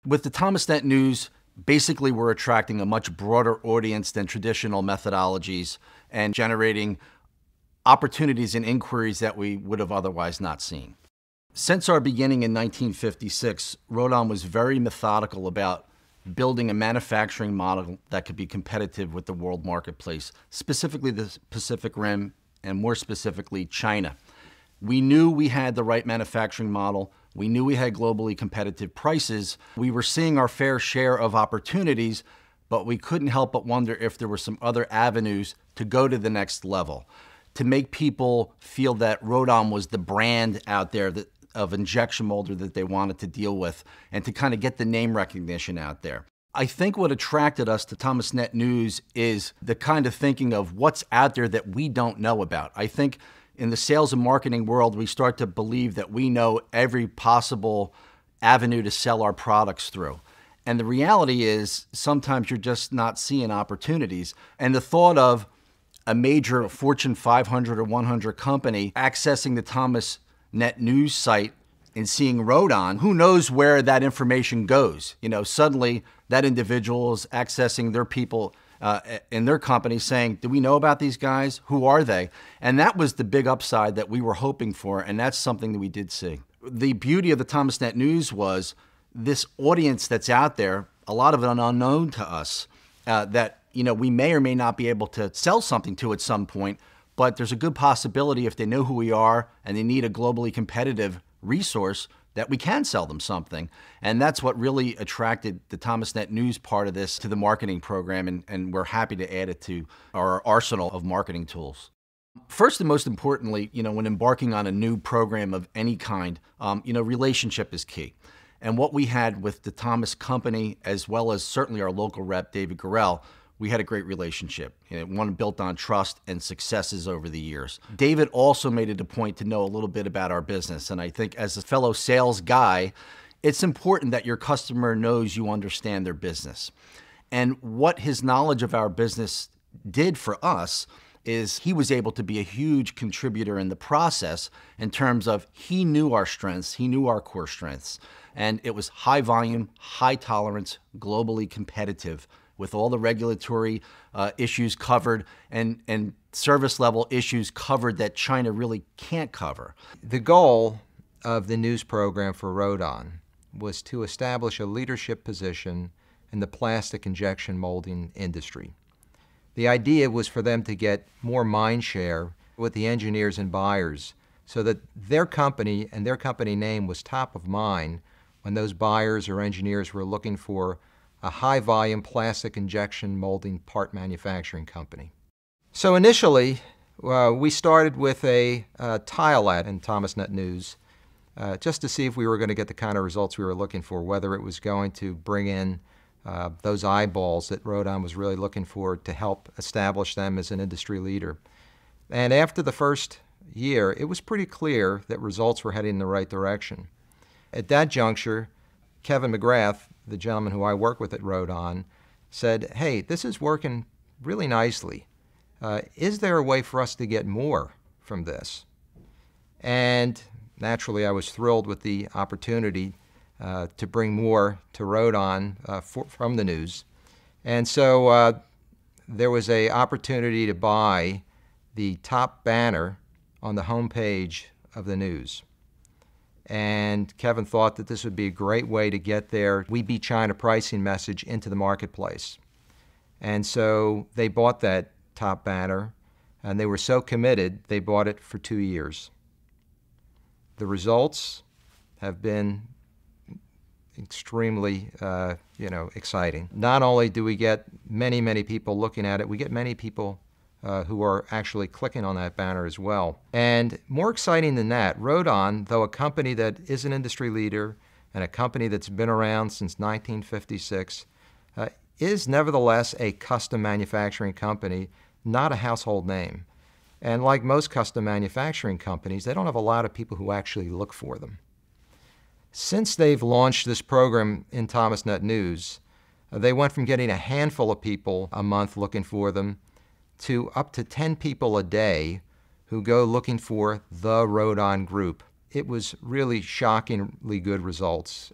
With the ThomasNet News, basically we're attracting a much broader audience than traditional methodologies and generating opportunities and inquiries that we would have otherwise not seen. Since our beginning in 1956, RODON was very methodical about building a manufacturing model that could be competitive with the world marketplace, specifically the Pacific Rim and more specifically China. We knew we had the right manufacturing model. We knew we had globally competitive prices. We were seeing our fair share of opportunities, but we couldn't help but wonder if there were some other avenues to go to the next level, to make people feel that RODON was the brand out there of injection molder that they wanted to deal with, and to kind of get the name recognition out there. I think what attracted us to ThomasNet News is the kind of thinking of what's out there that we don't know about. I think in the sales and marketing world, we start to believe that we know every possible avenue to sell our products through. And the reality is sometimes you're just not seeing opportunities. And the thought of a major Fortune 500 or 100 company accessing the ThomasNet News site and seeing RODON, who knows where that information goes? You know, suddenly that individual is accessing their people in their company saying, do we know about these guys? Who are they? And that was the big upside that we were hoping for, and that's something that we did see. The beauty of the ThomasNet News was this audience that's out there, a lot of it unknown to us, that we may or may not be able to sell something to at some point, but there's a good possibility if they know who we are and they need a globally competitive resource that we can sell them something. And that's what really attracted the ThomasNet News part of this to the marketing program, and we're happy to add it to our arsenal of marketing tools. First and most importantly, when embarking on a new program of any kind, relationship is key. And what we had with the Thomas Company, as well as certainly our local rep, David Gorell, we had a great relationship, one built on trust and successes over the years. David also made it a point to know a little bit about our business. And I think as a fellow sales guy, it's important that your customer knows you understand their business. And what his knowledge of our business did for us is he was able to be a huge contributor in the process in terms of he knew our strengths, he knew our core strengths. And it was high volume, high tolerance, globally competitive, with all the regulatory issues covered and service level issues covered that China really can't cover. The goal of the news program for RODON was to establish a leadership position in the plastic injection molding industry. The idea was for them to get more mind share with the engineers and buyers so that their company and their company name was top of mind when those buyers or engineers were looking for a high-volume plastic injection molding part manufacturing company. So initially, we started with a tile ad in ThomasNet News just to see if we were going to get the kind of results we were looking for, whether it was going to bring in those eyeballs that RODON was really looking for to help establish them as an industry leader. And after the first year, it was pretty clear that results were heading in the right direction. At that juncture, Kevin McGrath, the gentleman who I work with at RODON, said, hey, this is working really nicely. Is there a way for us to get more from this? And naturally, I was thrilled with the opportunity to bring more to RODON from the news. And so there was an opportunity to buy the top banner on the homepage of the news. And Kevin thought that this would be a great way to get their We Beat China pricing message into the marketplace. And so they bought that top banner, and they were so committed, they bought it for 2 years. The results have been extremely exciting. Not only do we get many people looking at it, we get many people who are actually clicking on that banner as well. And more exciting than that, RODON, though a company that is an industry leader and a company that's been around since 1956, is nevertheless a custom manufacturing company, not a household name. And like most custom manufacturing companies, they don't have a lot of people who actually look for them. Since they've launched this program in ThomasNet News, they went from getting a handful of people a month looking for them to up to 10 people a day who go looking for the RODON group. It was really shockingly good results.